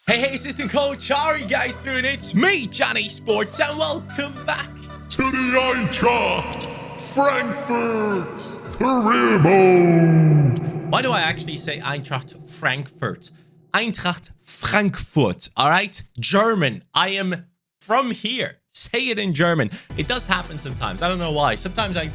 Hey, assistant coach, how are you guys doing? It's me, Johnny Sports, and welcome back to the Eintracht Frankfurt career mode. Why do I actually say Eintracht Frankfurt? Eintracht Frankfurt, all right? German. I am from here. Say it in German. It does happen sometimes. I don't know why. Sometimes I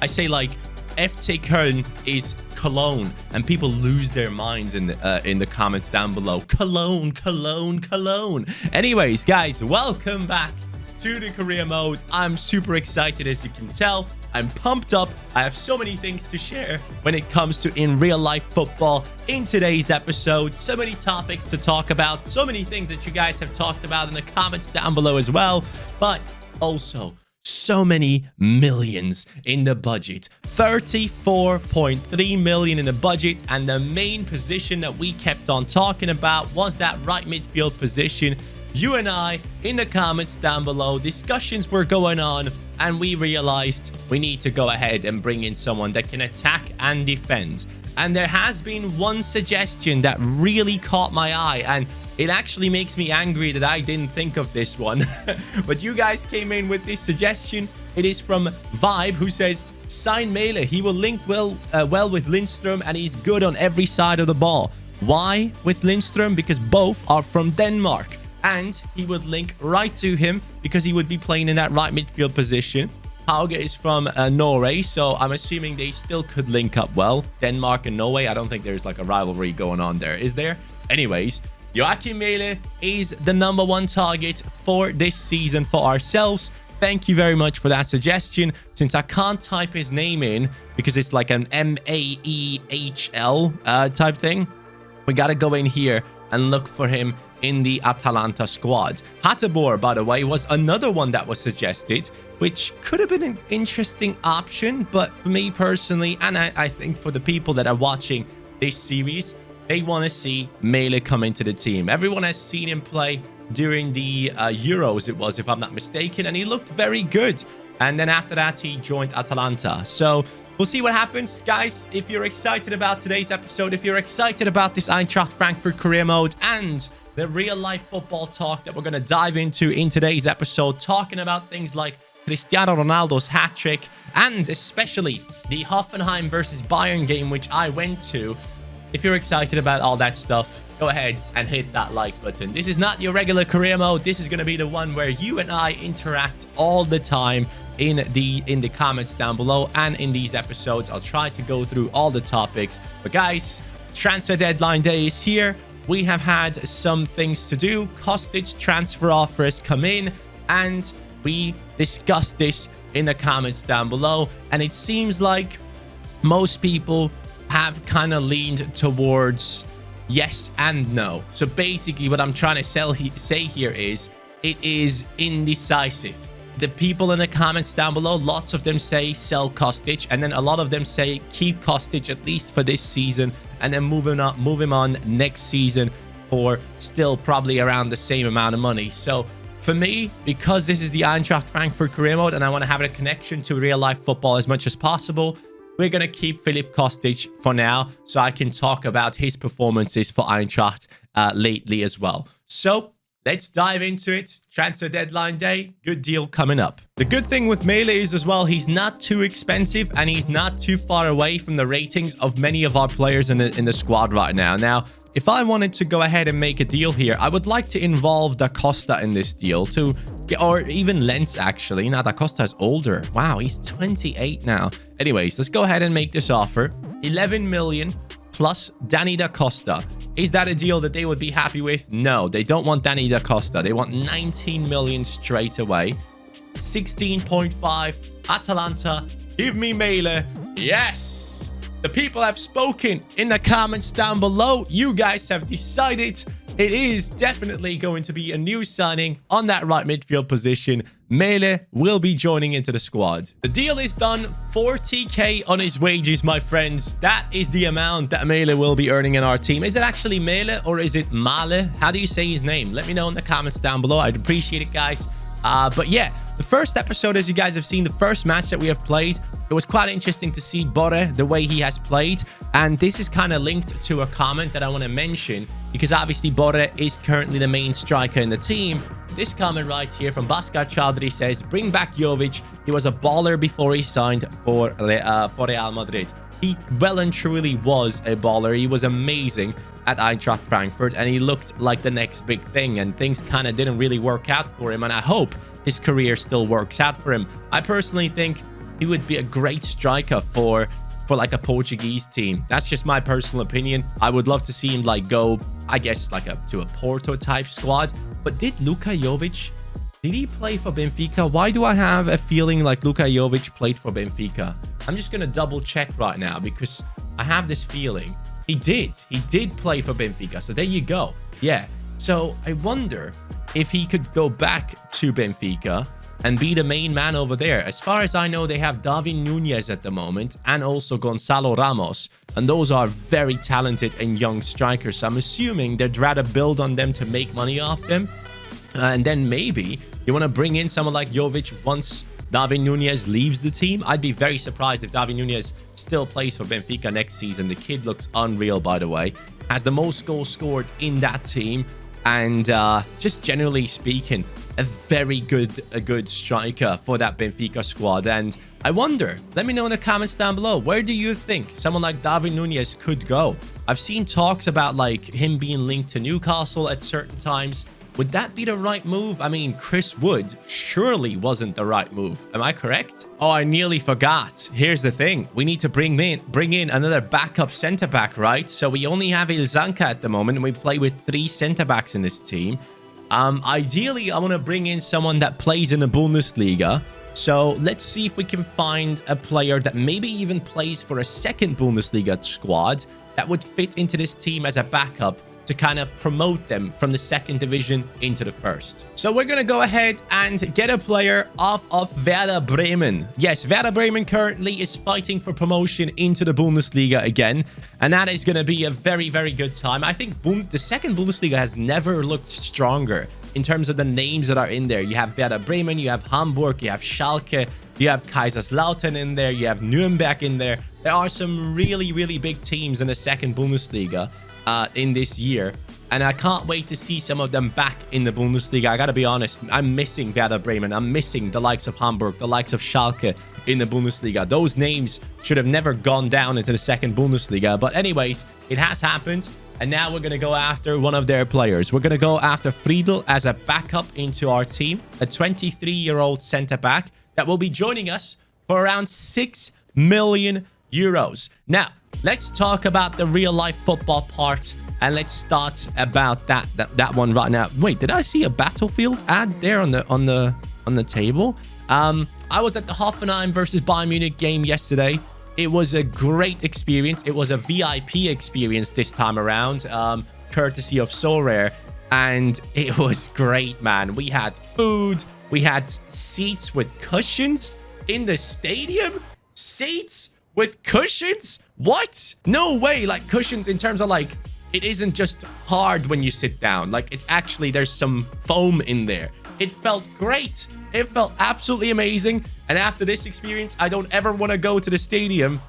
say like FC Köln is Cologne, and people lose their minds in the comments down below. Cologne, Cologne, Cologne. Anyways, guys, welcome back to the career mode. I'm super excited, as you can tell. I'm pumped up. I have so many things to share when it comes to in real life football in today's episode. So many topics to talk about. So many things that you guys have talked about in the comments down below as well. But also, so many millions in the budget. 34.3 million in the budget, and the main position that we kept on talking about was that right midfield position. You and I in the comments down below, discussions were going on, and we realized we need to go ahead and bring in someone that can attack and defend. And there has been one suggestion that really caught my eye, and it actually makes me angry that I didn't think of this one. But you guys came in with this suggestion. It is from Vibe, who says, sign Maehle. He will link well with Lindström, and he's good on every side of the ball. Why with Lindström? Because both are from Denmark. And he would link right to him because he would be playing in that right midfield position. Hauge is from Norway, so I'm assuming they still could link up well. Denmark and Norway, I don't think there's like a rivalry going on there, is there? Anyways, Joachim Maehle is the #1 target for this season for ourselves. Thank you very much for that suggestion. Since I can't type his name in because it's like an Maehl type thing, we got to go in here and look for him in the Atalanta squad. Hatterborg, by the way, was another one that was suggested, which could have been an interesting option. But for me personally, and I think for the people that are watching this series, they want to see Maehle come into the team. Everyone has seen him play during the Euros, it was, if I'm not mistaken, and he looked very good. And then after that, he joined Atalanta. So we'll see what happens. Guys, if you're excited about today's episode, if you're excited about this Eintracht Frankfurt career mode and the real-life football talk that we're going to dive into in today's episode, talking about things like Cristiano Ronaldo's hat-trick, and especially the Hoffenheim versus Bayern game, which I went to. If you're excited about all that stuff, go ahead and hit that like button. This is not your regular career mode. This is going to be the one where you and I interact all the time in the comments down below, and in these episodes I'll try to go through all the topics. But guys, transfer deadline day is here. We have had some things to do. Kostic transfer offers come in, and we discussed this in the comments down below, and it seems like most people have kind of leaned towards yes and no. So basically what I'm trying to say here is it is indecisive. The people in the comments down below, lots of them say sell Kostic, and then a lot of them say keep Kostic at least for this season, and then move him on next season for still probably around the same amount of money. So for me, because this is the Eintracht Frankfurt career mode and I want to have a connection to real life football as much as possible, we're going to keep Filip Kostic for now, so I can talk about his performances for Eintracht lately as well. So let's dive into it. Transfer deadline day, good deal coming up. The good thing with Maehle is as well, he's not too expensive and he's not too far away from the ratings of many of our players in the squad right now. Now, if I wanted to go ahead and make a deal here, I would like to involve Da Costa in this deal to get, or even Lentz actually. Now, Da Costa is older. Wow, he's 28 now. Anyways, let's go ahead and make this offer. 11 million plus Danny Da Costa. Is that a deal that they would be happy with? No, they don't want Danny Da Costa. They want 19 million straight away. 16.5. Atalanta, give me Maehle. Yes! The people have spoken in the comments down below. You guys have decided it is definitely going to be a new signing on that right midfield position. Maehle will be joining into the squad. The deal is done. 40k on his wages, my friends. That is the amount that Maehle will be earning in our team. Is it actually Maehle or is it Maehle? How do you say his name? Let me know in the comments down below. I'd appreciate it, guys. But yeah, the first episode, as you guys have seen, the first match that we have played, it was quite interesting to see Borre, the way he has played. And this is kind of linked to a comment that I want to mention. because obviously Borre is currently the main striker in the team. This comment right here from Bhaskar Chaudhary says, bring back Jovic. He was a baller before he signed for Real Madrid. He well and truly was a baller. He was amazing at Eintracht Frankfurt, and he looked like the next big thing, and things kind of didn't really work out for him, and I hope his career still works out for him. I personally think he would be a great striker for like a Portuguese team. That's just my personal opinion. I would love to see him like go, I guess, like to a Porto type squad. But did Luka Jovic, did he play for Benfica? Why do I have a feeling like Luka Jovic played for Benfica? I'm just going to double check right now because I have this feeling. He did play for Benfica. So there you go. Yeah. So I wonder if he could go back to Benfica and be the main man over there. As far as I know, they have David Nunez at the moment and also Gonzalo Ramos. And those are very talented and young strikers. So I'm assuming they'd rather build on them to make money off them. And then maybe you want to bring in someone like Jovic once David Nunez leaves the team. I'd be very surprised if David Nunez still plays for Benfica next season. The kid looks unreal, by the way. Has the most goals scored in that team. And just generally speaking, a very good striker for that Benfica squad. And I wonder, let me know in the comments down below, where do you think someone like David Nunez could go? I've seen talks about like him being linked to Newcastle at certain times. Would that be the right move? I mean, Chris Wood surely wasn't the right move. Am I correct? Oh, I nearly forgot. Here's the thing. We need to bring in another backup centre-back, right? So we only have Ilzanka at the moment, and we play with 3 centre-backs in this team. Ideally, I want to bring in someone that plays in the Bundesliga. So let's see if we can find a player that maybe even plays for a second Bundesliga squad that would fit into this team as a backup to kind of promote them from the second division into the first. So we're going to go ahead and get a player off of Werder Bremen. Yes, Werder Bremen currently is fighting for promotion into the Bundesliga again. And that is going to be a very, very good time. I think the second Bundesliga has never looked stronger in terms of the names that are in there. You have Werder Bremen, you have Hamburg, you have Schalke, you have Kaiserslautern in there, you have Nuremberg in there. There are some really, really big teams in the second Bundesliga in this year, and I can't wait to see some of them back in the Bundesliga. I gotta be honest, I'm missing Werder Bremen. I'm missing the likes of Hamburg, the likes of Schalke in the Bundesliga. Those names should have never gone down into the second Bundesliga, but anyways, it has happened, and now we're gonna go after one of their players. We're gonna go after Friedl as a backup into our team, a 23-year-old centre-back that will be joining us for around 6 million euros. Now, let's talk about the real-life football part, and let's start about that one right now. Wait, did I see a Battlefield ad there on the table? I was at the Hoffenheim versus Bayern Munich game yesterday. It was a great experience. It was a VIP experience this time around, courtesy of SoRare, and it was great, man. We had food, we had seats with cushions in the stadium. Seats with cushions? What? No way. Like cushions in terms of like, it isn't just hard when you sit down. Like it's actually, there's some foam in there. It felt great. It felt absolutely amazing. And after this experience, I don't ever want to go to the stadium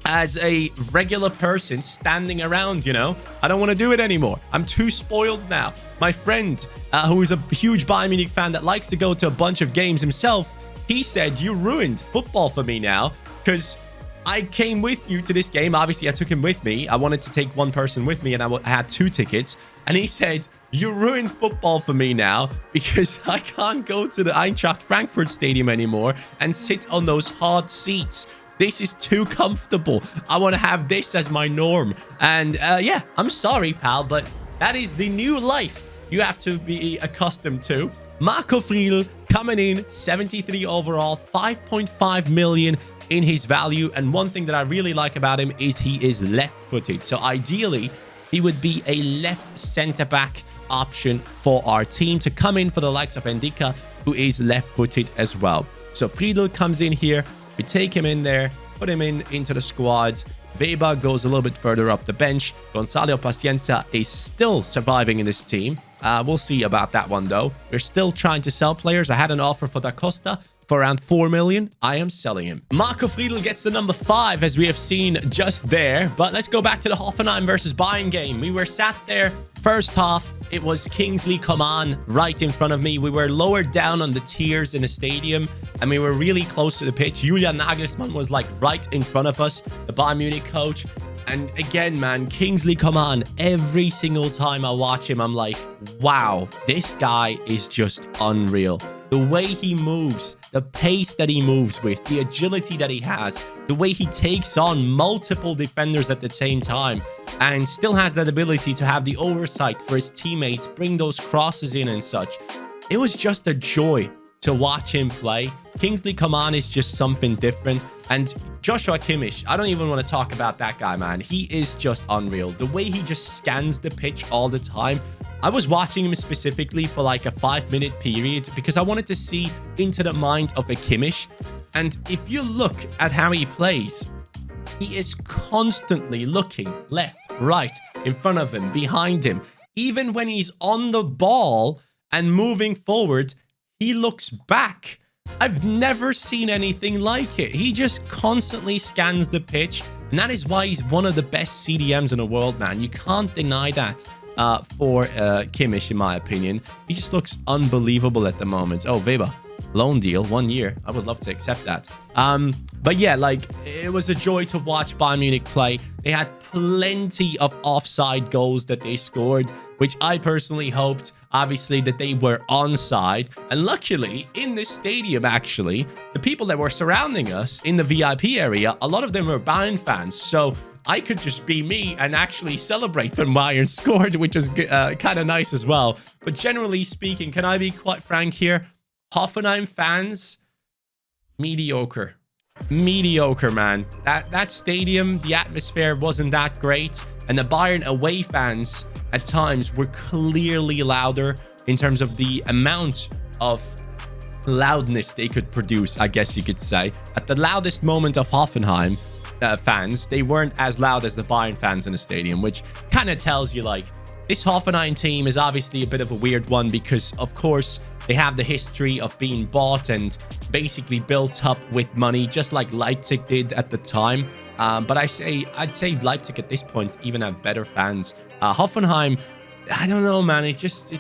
as a regular person standing around, you know? I don't want to do it anymore. I'm too spoiled now. My friend, who is a huge Bayern Munich fan that likes to go to a bunch of games himself, he said, you ruined football for me now, because I came with you to this game. Obviously, I took him with me. I wanted to take one person with me, and I had 2 tickets. And he said, you ruined football for me now because I can't go to the Eintracht Frankfurt stadium anymore and sit on those hard seats. This is too comfortable. I want to have this as my norm. And yeah, I'm sorry, pal, but that is the new life you have to be accustomed to. Marco Friedl coming in, 73 overall, 5.5 million in his value. And one thing that I really like about him is he is left-footed. So ideally, he would be a left centre-back option for our team to come in for the likes of Endika, who is left-footed as well. So Friedl comes in here. We take him in there, put him into the squad. Weber goes a little bit further up the bench. Gonzalo Pacienza is still surviving in this team. We'll see about that one, though. We're still trying to sell players. I had an offer for Da Costa for around 4 million, I am selling him. Marco Friedl gets the number 5, as we have seen just there. But let's go back to the Hoffenheim versus Bayern game. We were sat there. First half, it was Kingsley Coman right in front of me. We were lower down on the tiers in the stadium, and we were really close to the pitch. Julian Nagelsmann was like right in front of us, the Bayern Munich coach. And again, man, Kingsley Coman, every single time I watch him, I'm like, wow, this guy is just unreal. The way he moves, the pace that he moves with, the agility that he has, the way he takes on multiple defenders at the same time, and still has that ability to have the oversight for his teammates, bring those crosses in and such. It was just a joy to watch him play. Kingsley Coman is just something different. And Joshua Kimmich, I don't even want to talk about that guy, man. He is just unreal. The way he just scans the pitch all the time. I was watching him specifically for like a 5-minute period because I wanted to see into the mind of a Kimmich. And if you look at how he plays, he is constantly looking left, right, in front of him, behind him. Even when he's on the ball and moving forward, he looks back. I've never seen anything like it. He just constantly scans the pitch. And that is why he's one of the best CDMs in the world, man. You can't deny that for Kimmich, in my opinion. He just looks unbelievable at the moment. Oh, Weber. Loan deal, 1 year. I would love to accept that. But yeah, like, it was a joy to watch Bayern Munich play. They had plenty of offside goals that they scored, which I personally hoped, obviously, that they were onside. And luckily, in this stadium, actually, the people that were surrounding us in the VIP area, a lot of them were Bayern fans. So I could just be me and actually celebrate when Bayern scored, which was kind of nice as well. But generally speaking, can I be quite frank here? Hoffenheim fans, mediocre. Mediocre, man. That stadium, the atmosphere wasn't that great. And the Bayern away fans at times were clearly louder in terms of the amount of loudness they could produce, I guess you could say. At the loudest moment of Hoffenheim fans, they weren't as loud as the Bayern fans in the stadium, which kind of tells you, like, this Hoffenheim team is obviously a bit of a weird one because, of course, they have the history of being bought and basically built up with money, just like Leipzig did at the time. But I'd say Leipzig at this point even have better fans. Hoffenheim, I don't know, man. It just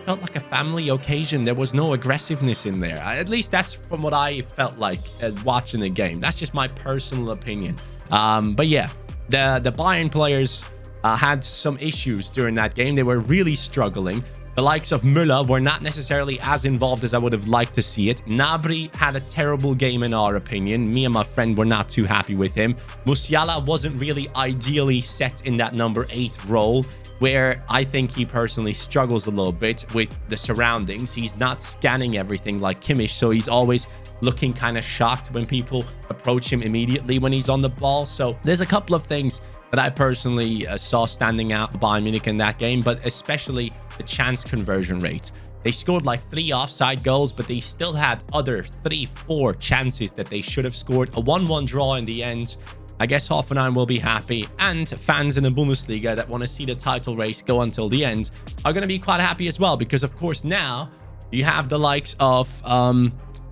felt like a family occasion. There was no aggressiveness in there. At least that's from what I felt like watching the game. That's just my personal opinion. But yeah, the Bayern players had some issues during that game. They were really struggling. The likes of Müller were not necessarily as involved as I would have liked to see it. Gnabry had a terrible game in our opinion. Me and my friend were not too happy with him. Musiala wasn't really ideally set in that number 8 role, where I think he personally struggles a little bit with the surroundings. He's not scanning everything like Kimmich, so he's always looking kind of shocked when people approach him immediately when he's on the ball. So there's a couple of things that I personally saw standing out Bayern Munich in that game, but especially the chance conversion rate. They scored like 3 offside goals, but they still had other 3-4 chances that they should have scored. A 1-1 draw in the end. I guess Hoffenheim will be happy, and fans in the Bundesliga that want to see the title race go until the end are going to be quite happy as well, because of course now you have the likes of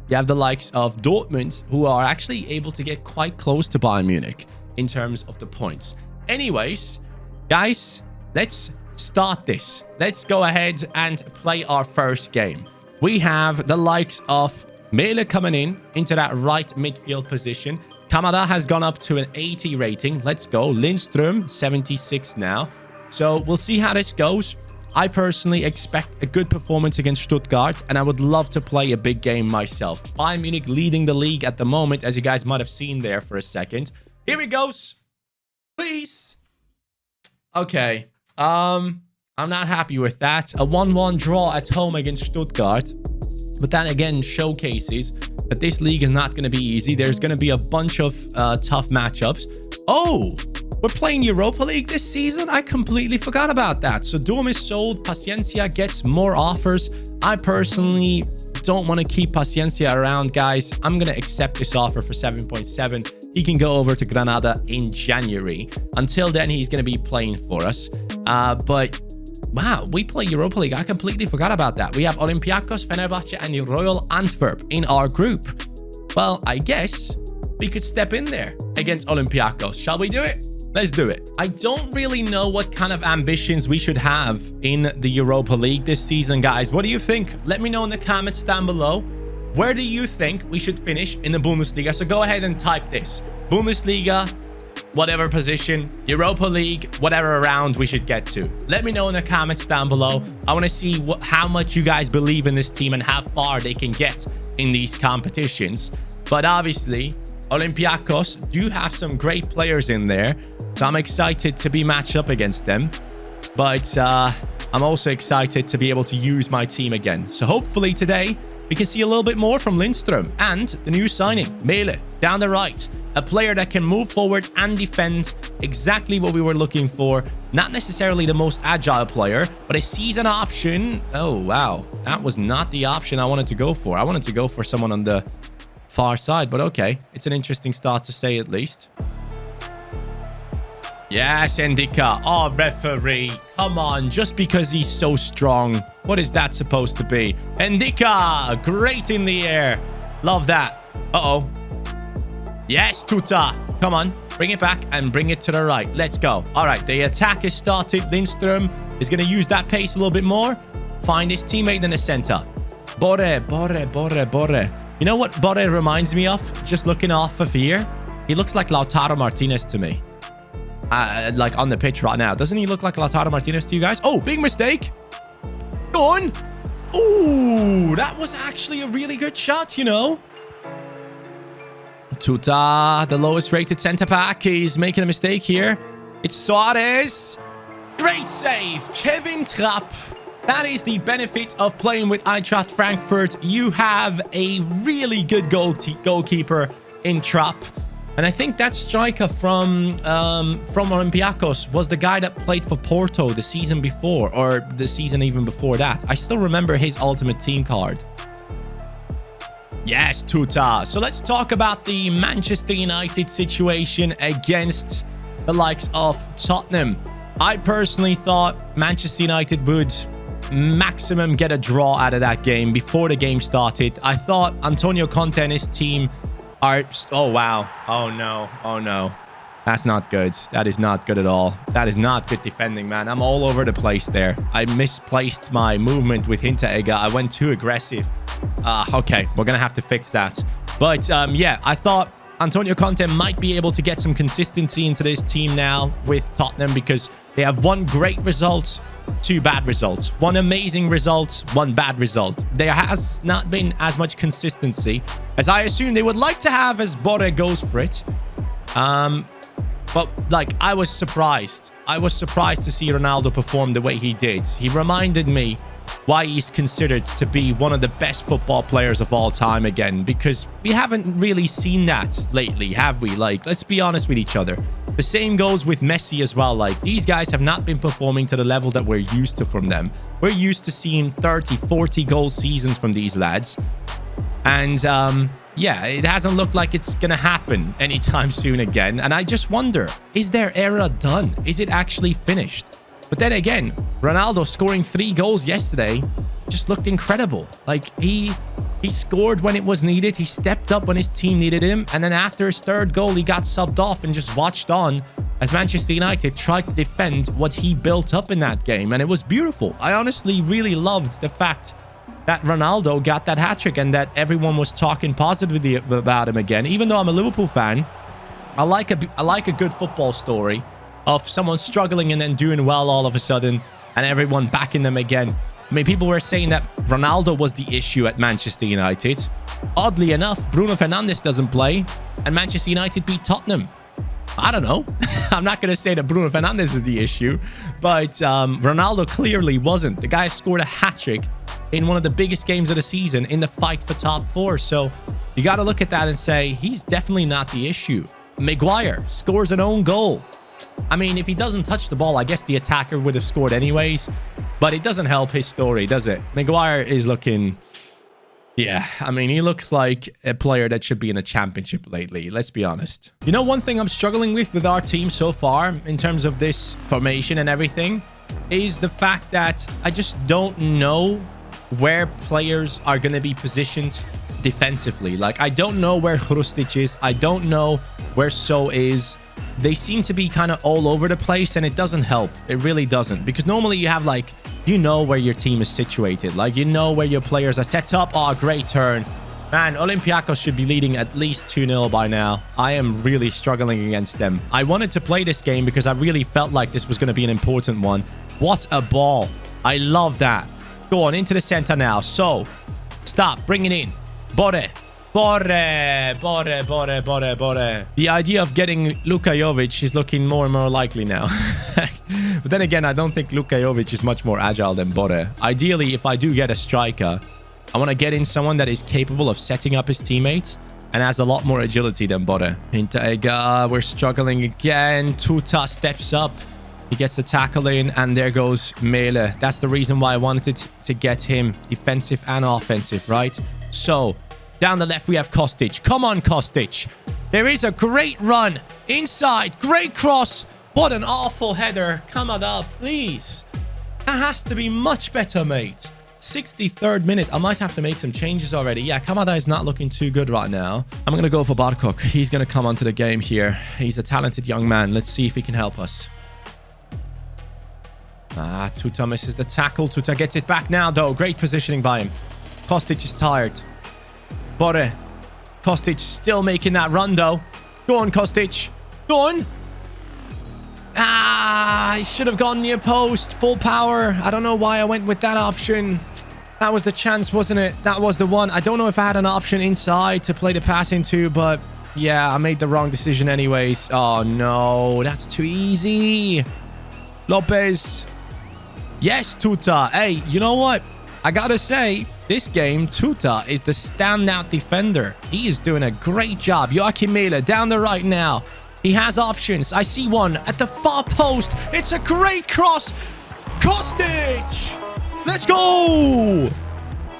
Dortmund, who are actually able to get quite close to Bayern Munich in terms of the points. Anyways, guys, let's start this. Let's go ahead and play our first game. We have the likes of Maehle coming into that right midfield position. Kamada has gone up to an 80 rating. Let's go. Lindström, 76 now. So we'll see how this goes. I personally expect a good performance against Stuttgart, and I would love to play a big game myself. Bayern Munich leading the league at the moment, as you guys might have seen there for a second. Here it goes. Please. Okay. I'm not happy with that. A 1-1 draw at home against Stuttgart. But that again showcases that this league is not going to be easy. There's going to be a bunch of tough matchups. Oh, we're playing Europa League this season? I completely forgot about that. So Durm is sold. Paciencia gets more offers. I personally don't want to keep Paciencia around, guys. I'm going to accept this offer for 7.7. He can go over to Granada in January. Until then, he's going to be playing for us. But Wow, we play Europa League. I completely forgot about that. We have Olympiacos, Fenerbahce, and Royal Antwerp in our group. Well, I guess we could step in there against Olympiacos. Shall we do it? Let's do it. I don't really know what kind of ambitions we should have in the Europa League this season, guys. What do you think? Let me know in the comments down below. Where do you think we should finish in the Bundesliga? So go ahead and type this. Bundesliga, whatever position, Europa League, whatever round we should get to. Let me know in the comments down below. I want to see how much you guys believe in this team and how far they can get in these competitions. But obviously, Olympiacos do have some great players in there. So I'm excited to be matched up against them. But I'm also excited to be able to use my team again. So hopefully today we can see a little bit more from Lindström and the new signing, Maehle, down the right. A player that can move forward and defend, exactly what we were looking for. Not necessarily the most agile player, but a season option. Oh, wow. That was not the option I wanted to go for. I wanted to go for someone on the far side, but okay. It's an interesting start to say at least. Yes, Endika. Oh, referee. Come on, just because he's so strong. What is that supposed to be? Endika, great in the air. Love that. Uh-oh. Yes, Tuta. Come on, bring it back and bring it to the right. Let's go. All right, the attack is started. Lindström is going to use that pace a little bit more. Find his teammate in the center. Borre. You know what Borre reminds me of? Just looking off of here. He looks like Lautaro Martinez to me. Like on the pitch right now. Doesn't he look like Lautaro Martinez to you guys? Oh, big mistake. Go on. Ooh, that was actually a really good shot, you know. Tuta, the lowest rated centre back. He's making a mistake here. It's Suarez. Great save. Kevin Trapp. That is the benefit of playing with Eintracht Frankfurt. You have a really good goalkeeper in Trapp. And I think that striker from Olympiacos was the guy that played for Porto the season before, or the season even before that. I still remember his ultimate team card. Yes, Tuta. So let's talk about the Manchester United situation against the likes of Tottenham. I personally thought Manchester United would maximum get a draw out of that game before the game started. I thought Antonio Conte and his team are... Oh, wow. Oh, no. That's not good. That is not good at all. That is not good defending, man. I'm all over the place there. I misplaced my movement with Hinteregger. I went too aggressive. Okay, we're going to have to fix that. But, yeah, I thought Antonio Conte might be able to get some consistency into this team now with Tottenham because they have one great result, two bad results. One amazing result, one bad result. There has not been as much consistency as I assume they would like to have as Borre goes for it. But, like, I was surprised. I was surprised to see Ronaldo perform the way he did. He reminded me why he's considered to be one of the best football players of all time again, because we haven't really seen that lately, have we? Like, let's be honest with each other. The same goes with Messi as well. Like, these guys have not been performing to the level that we're used to from them. We're used to seeing 30, 40 goal seasons from these lads. And, yeah, it hasn't looked like it's going to happen anytime soon again. And I just wonder, is their era done? Is it actually finished? But then again, Ronaldo scoring 3 goals yesterday just looked incredible. Like, he scored when it was needed. He stepped up when his team needed him. And then after his 3rd goal, he got subbed off and just watched on as Manchester United tried to defend what he built up in that game. And it was beautiful. I honestly really loved the fact that Ronaldo got that hat-trick and that everyone was talking positively about him again. Even though I'm a Liverpool fan, I like a good football story of someone struggling and then doing well all of a sudden and everyone backing them again. I mean, people were saying that Ronaldo was the issue at Manchester United. Oddly enough, Bruno Fernandes doesn't play and Manchester United beat Tottenham. I don't know. I'm not going to say that Bruno Fernandes is the issue, but Ronaldo clearly wasn't. The guy scored a hat-trick in one of the biggest games of the season in the fight for top 4. So you got to look at that and say, he's definitely not the issue. Maguire scores an own goal. I mean, if he doesn't touch the ball, I guess the attacker would have scored anyways. But it doesn't help his story, does it? Maguire is looking... Yeah, I mean, he looks like a player that should be in a championship lately. Let's be honest. You know, one thing I'm struggling with our team so far in terms of this formation and everything is the fact that I just don't know where players are going to be positioned defensively. Like, I don't know where Hrustic is. I don't know where So is. They seem to be kind of all over the place, and it doesn't help. It really doesn't. Because normally you have, like, you know where your team is situated. Like, you know where your players are set up. Oh, great turn. Man, Olympiacos should be leading at least 2-0 by now. I am really struggling against them. I wanted to play this game because I really felt like this was going to be an important one. What a ball. I love that. Go on, into the center now. So, stop. Bring it in. Bore. The idea of getting Luka Jovic is looking more and more likely now. But then again, I don't think Luka Jovic is much more agile than Bore. Ideally, if I do get a striker, I want to get in someone that is capable of setting up his teammates and has a lot more agility than Bore. Intega, we're struggling again. Tuta steps up. He gets the tackle in, and there goes Maehle. That's the reason why I wanted to get him defensive and offensive, right? So, down the left, we have Kostic. Come on, Kostic. There is a great run inside. Great cross. What an awful header. Kamada, please. That has to be much better, mate. 63rd minute. I might have to make some changes already. Yeah, Kamada is not looking too good right now. I'm going to go for Barkok. He's going to come onto the game here. He's a talented young man. Let's see if he can help us. Tuta misses the tackle. Tuta gets it back now, though. Great positioning by him. Kostic is tired. Bore. Kostic still making that run, though. Go on, Kostic. Go on. I should have gone near post. Full power. I don't know why I went with that option. That was the chance, wasn't it? That was the one. I don't know if I had an option inside to play the pass into, but yeah, I made the wrong decision anyways. Oh, no. That's too easy. Lopez. Yes, Tuta. Hey, you know what? I gotta say, this game, Tuta is the standout defender. He is doing a great job. Joachim Maehle down the right now. He has options. I see one at the far post. It's a great cross. Kostic! Let's go!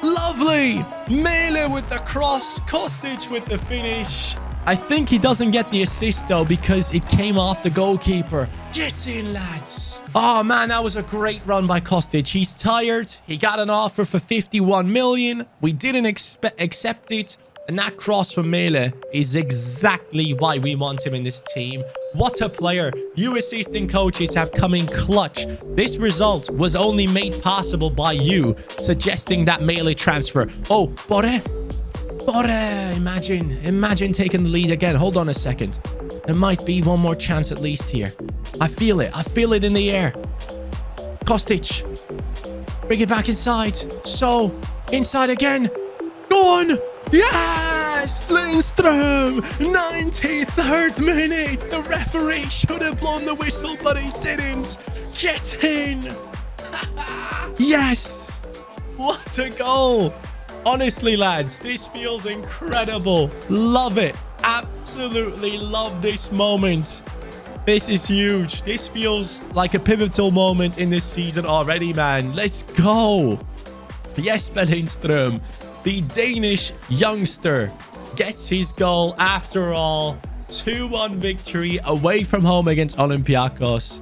Lovely. Maehle with the cross. Kostic with the finish. I think he doesn't get the assist, though, because it came off the goalkeeper. Get in, lads. Oh, man, that was a great run by Kostic. He's tired. He got an offer for 51 million. We didn't accept it. And that cross from Maehle is exactly why we want him in this team. What a player. You assistant coaches have come in clutch. This result was only made possible by you suggesting that Maehle transfer. Oh, Bore. Imagine taking the lead again. Hold on a second. There might be one more chance at least here. I feel it. I feel it in the air. Kostic. Bring it back inside. So, inside again. Go on. Yes! Lindström. 93rd minute. The referee should have blown the whistle, but he didn't. Get in. Yes. What a goal. Honestly, lads, this feels incredible. Love it. Absolutely love this moment. This is huge. This feels like a pivotal moment in this season already, man. Let's go. Jesper Lindström, the Danish youngster, gets his goal after all. 2-1 victory away from home against Olympiacos.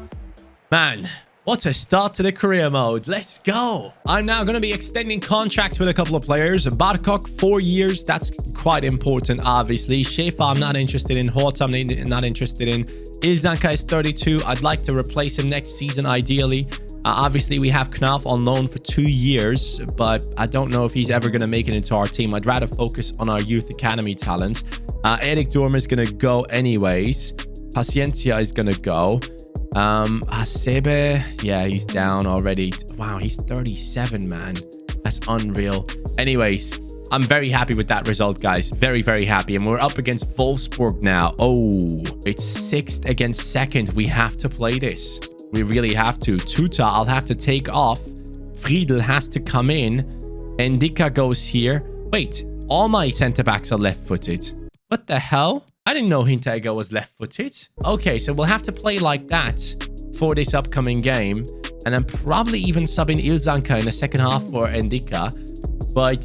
Man, what a start to the career mode. Let's go. I'm now going to be extending contracts with a couple of players. Barkok, 4 years. That's quite important, obviously. Shefa, I'm not interested in. Hort, I'm not interested in. Ilzanka is 32. I'd like to replace him next season, ideally. Obviously, we have Knaf on loan for 2 years, but I don't know if he's ever going to make it into our team. I'd rather focus on our youth academy talent. Erik Dormer is going to go anyways. Paciencia is going to go. Hasebe, yeah, he's down already. Wow, he's 37, man. That's unreal. Anyways, I'm very happy with that result, guys. Very, very happy. And we're up against Wolfsburg now. Oh, it's 6th against 2nd. We have to play this. We really have to. Tuta, I'll have to take off. Friedel has to come in. Ndika goes here. Wait, all my centre-backs are left-footed. What the hell? I didn't know Hintega was left-footed. Okay, so we'll have to play like that for this upcoming game. And then probably even sub in Ilzanka in the second half for Ndika. But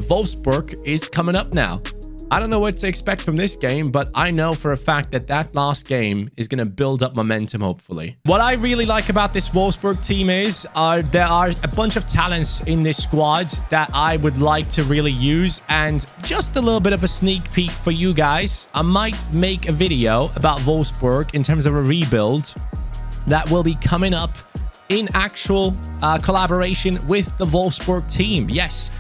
Wolfsburg is coming up now. I don't know what to expect from this game, but I know for a fact that that last game is going to build up momentum, hopefully. What I really like about this Wolfsburg team is there are a bunch of talents in this squad that I would like to really use. And just a little bit of a sneak peek for you guys. I might make a video about Wolfsburg in terms of a rebuild that will be coming up in actual collaboration with the Wolfsburg team. Yes.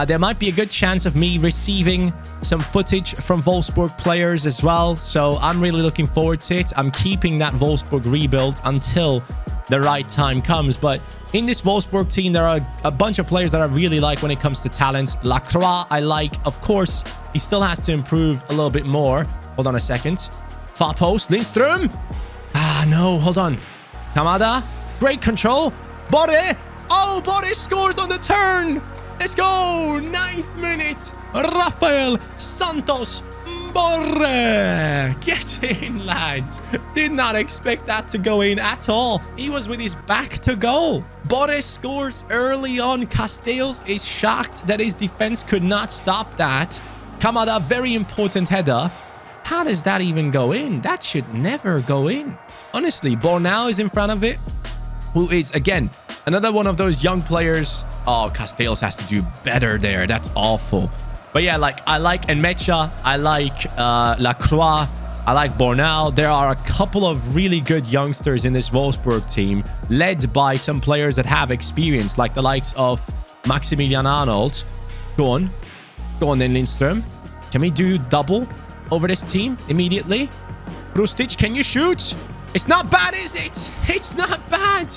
There might be a good chance of me receiving some footage from Wolfsburg players as well. So I'm really looking forward to it. I'm keeping that Wolfsburg rebuild until the right time comes. But in this Wolfsburg team, there are a bunch of players that I really like when it comes to talents. Lacroix, I like. Of course, he still has to improve a little bit more. Hold on a second. Far post, Lindström. Ah, no, hold on. Kamada, great control. Bode. Oh, Bode scores on the turn. Let's go! 9th minute. Rafael Santos Borre. Get in, lads. Did not expect that to go in at all. He was with his back to goal. Borre scores early on. Castells is shocked that his defense could not stop that. Kamada, very important header. How does that even go in? That should never go in. Honestly, Bornau is in front of it. Who is, again, another one of those young players. Oh, Castells has to do better there. That's awful. But yeah, like I like Enmecha. I like Lacroix. I like Bornau. There are a couple of really good youngsters in this Wolfsburg team, led by some players that have experience, like the likes of Maximilian Arnold. Go on. Go on then, Lindström. Can we do double over this team immediately? Rustic, can you shoot? It's not bad, is it? It's not bad.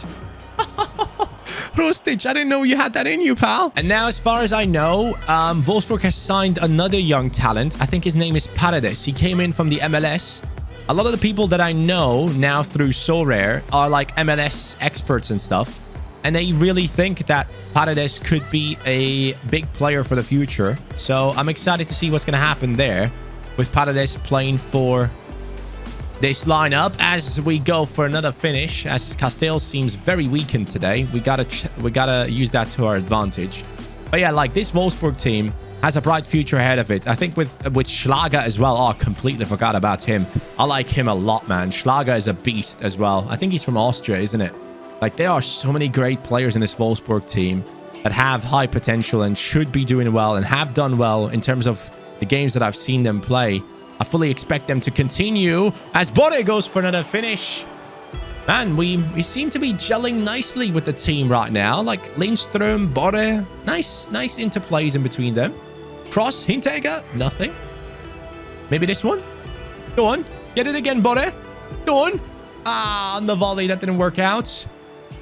Rustic, I didn't know you had that in you, pal. And now, as far as I know, Wolfsburg has signed another young talent. I think his name is Paredes. He came in from the MLS. A lot of the people that I know now through Sorare are like MLS experts and stuff. And they really think that Paredes could be a big player for the future. So I'm excited to see what's going to happen there with Paredes playing for this lineup as we go for another finish, as Castells seems very weakened today. We gotta use that to our advantage. But yeah, like this Wolfsburg team has a bright future ahead of it. I think with Schlager as well. Oh, completely forgot about him. I like him a lot, man. Schlager is a beast as well. I think he's from Austria, isn't it? Like, there are so many great players in this Wolfsburg team that have high potential and should be doing well and have done well in terms of the games that I've seen them play. I fully expect them to continue as Bode goes for another finish. Man, we seem to be gelling nicely with the team right now. Like Lindström, Bode, nice interplays in between them. Cross, Hinteregger, nothing. Maybe this one? Go on. Get it again, Bode. Go on. Ah, on the volley, that didn't work out.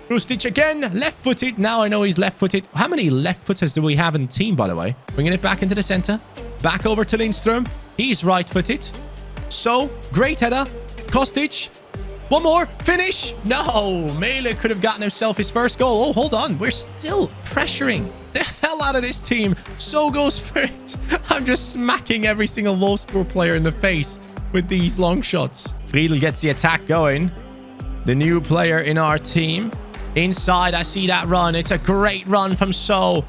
Rustic again, left-footed. Now I know he's left-footed. How many left-footers do we have in the team, by the way? Bringing it back into the center. Back over to Lindström. He's right-footed. So, great header. Kostic. One more. Finish. No. Maehle could have gotten himself his first goal. Oh, hold on. We're still pressuring the hell out of this team. So goes for it. I'm just smacking every single Wolfsburg player in the face with these long shots. Friedel gets the attack going. The new player in our team. Inside, I see that run. It's a great run from So.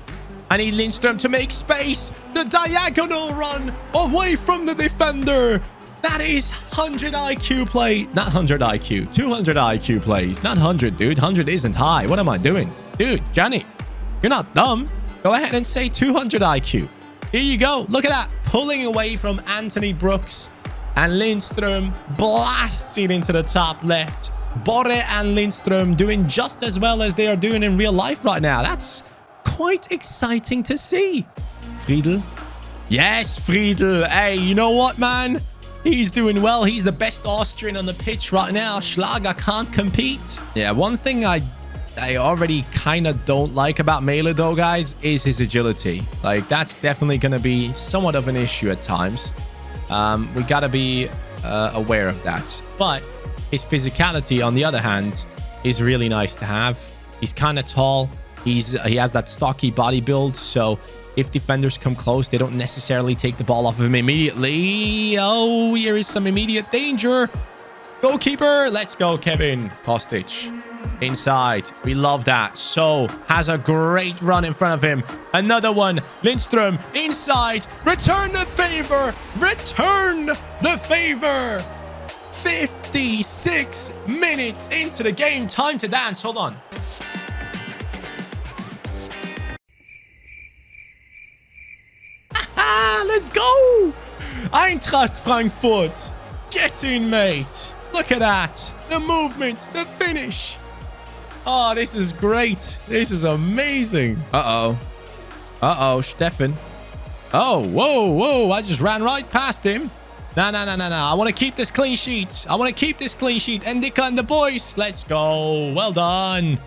I need Lindström to make space. The diagonal run away from the defender. That is 100 IQ play. Not 100 IQ. 200 IQ plays. Not 100, dude. 100 isn't high. What am I doing? Dude, Johnny, you're not dumb. Go ahead and say 200 IQ. Here you go. Look at that. Pulling away from Anthony Brooks. And Lindström blasts it into the top left. Bode and Lindström doing just as well as they are doing in real life right now. That's quite exciting to see. Friedel. Yes, Friedel. Hey, you know what, man? He's doing well. He's the best Austrian on the pitch right now. Schlager can't compete. Yeah, one thing I already kind of don't like about Maehle, though, guys, is his agility. Like, that's definitely going to be somewhat of an issue at times. We got to be aware of that. But his physicality, on the other hand, is really nice to have. He's kind of tall. He has that stocky body build. So if defenders come close, they don't necessarily take the ball off of him immediately. Oh, here is some immediate danger. Goalkeeper. Let's go, Kevin. Kostic. Inside. We love that. So has a great run in front of him. Another one. Lindstrom inside. Return the favor. Return the favor. 56 minutes into the game. Time to dance. Hold on. Let's go. Eintracht Frankfurt. Get in, mate. Look at that. The movement. The finish. Oh, this is great. This is amazing. Uh-oh. Uh-oh, Steffen. Oh, whoa. I just ran right past him. No. I want to keep this clean sheet. And Dika and the boys. Let's go. Well done.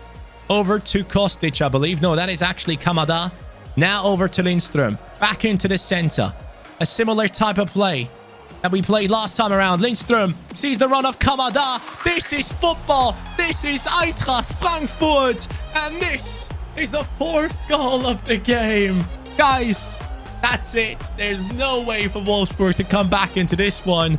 Over to Kostic, I believe. No, that is actually Kamada. Now over to Lindstrom. Back into the center. A similar type of play that we played last time around. Lindstrom sees the run of Kamada. This is football. This is Eintracht Frankfurt. And this is the 4th goal of the game. Guys, that's it. There's no way for Wolfsburg to come back into this one.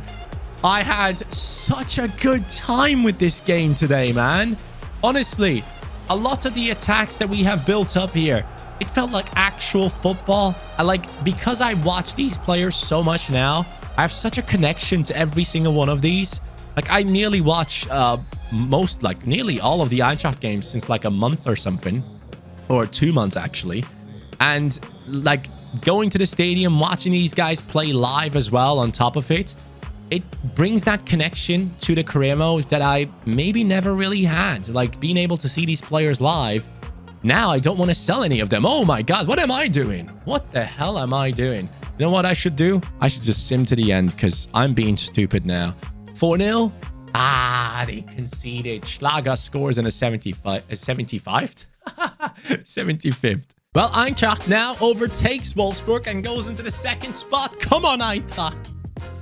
I had such a good time with this game today, man. Honestly, a lot of the attacks that we have built up here, it felt like actual football. Because I watch these players so much now, I have such a connection to every single one of these. I nearly watch nearly all of the Eintracht games since a month or something, or 2 months actually. And going to the stadium, watching these guys play live as well on top of it, it brings that connection to the career mode that I maybe never really had. Being able to see these players live. Now I don't want to sell any of them. Oh my God, what am I doing? What the hell am I doing? You know what I should do? I should just sim to the end because I'm being stupid now. 4-0. They conceded. Schlager scores in a 75th? 75th. Well, Eintracht now overtakes Wolfsburg and goes into the 2nd spot. Come on, Eintracht.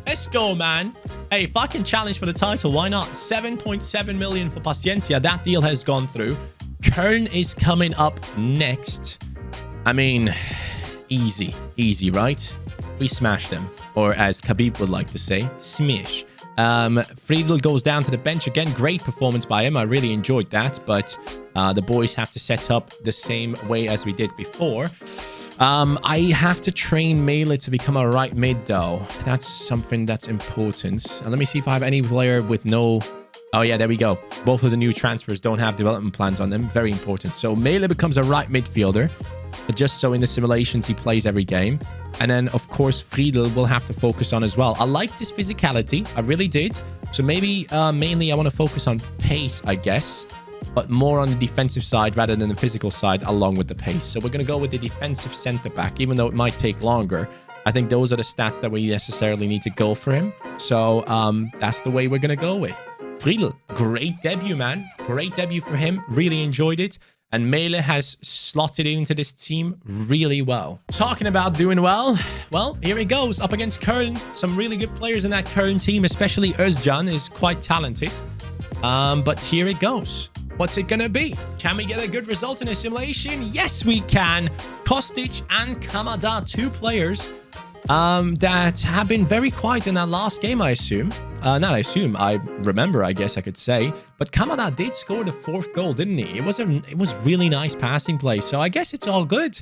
Let's go, man. Hey, if I can challenge for the title, why not? 7.7 million for Paciencia. That deal has gone through. Köln is coming up next. I mean, easy, right? We smash them. Or as Khabib would like to say, smish. Friedel goes down to the bench again. Great performance by him. I really enjoyed that. But the boys have to set up the same way as we did before. I have to train Maehle to become a right mid, though. That's something that's important. Let me see if I have any player with no... Oh, yeah, there we go. Both of the new transfers don't have development plans on them. Very important. So Maehle becomes a right midfielder. Just so in the simulations, he plays every game. And then, of course, Friedel will have to focus on as well. I liked his physicality. I really did. So maybe mainly I want to focus on pace, I guess. But more on the defensive side rather than the physical side along with the pace. So we're going to go with the defensive centre-back, even though it might take longer. I think those are the stats that we necessarily need to go for him. So that's the way we're going to go with. Friedel, great debut, man. Great debut for him. Really enjoyed it. And Maehle has slotted into this team really well. Talking about doing well, here he goes up against Köln. Some really good players in that Köln team, especially Özcan is quite talented. But here it goes. What's it gonna be? Can we get a good result in a simulation? Yes, we can. Kostic and Kamada, 2 players that have been very quiet in that last game, I assume. I remember, I guess I could say. But Kamada did score the 4th goal, didn't he? It was really nice passing play. So I guess it's all good.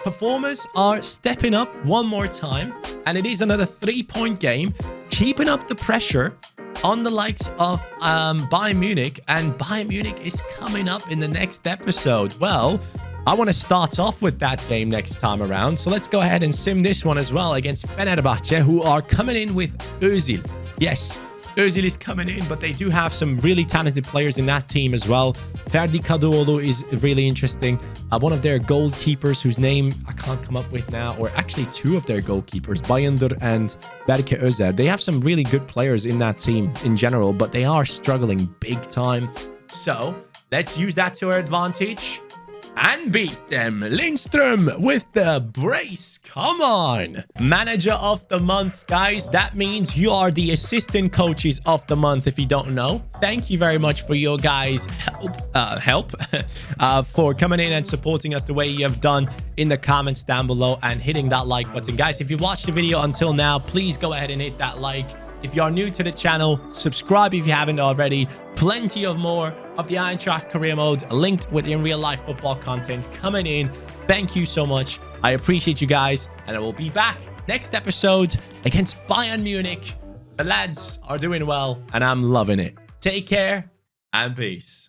Performers are stepping up one more time. And it is another 3-point game. Keeping up the pressure on the likes of Bayern Munich. And Bayern Munich is coming up in the next episode. Well, I want to start off with that game next time around. So let's go ahead and sim this one as well against Fenerbahce, who are coming in with Özil. Yes, Özil is coming in, but they do have some really talented players in that team as well. Ferdi Kadıoğlu is really interesting. One of their goalkeepers, whose name I can't come up with now, or actually 2 of their goalkeepers, Bayındır and Berke Özer. They have some really good players in that team in general, but they are struggling big time. So let's use that to our advantage and beat them. Lindstrom with the brace. Come on. Manager of the month, guys. That means you are the assistant coaches of the month, if you don't know. Thank you very much for your guys' help for coming in and supporting us the way you have done in the comments down below and hitting that like button. Guys, if you've watched the video until now, please go ahead and hit that like. If you are new to the channel, subscribe if you haven't already. Plenty of more of the Eintracht career mode linked within real life football content coming in. Thank you so much. I appreciate you guys, and I will be back next episode against Bayern Munich. The lads are doing well, and I'm loving it. Take care and peace.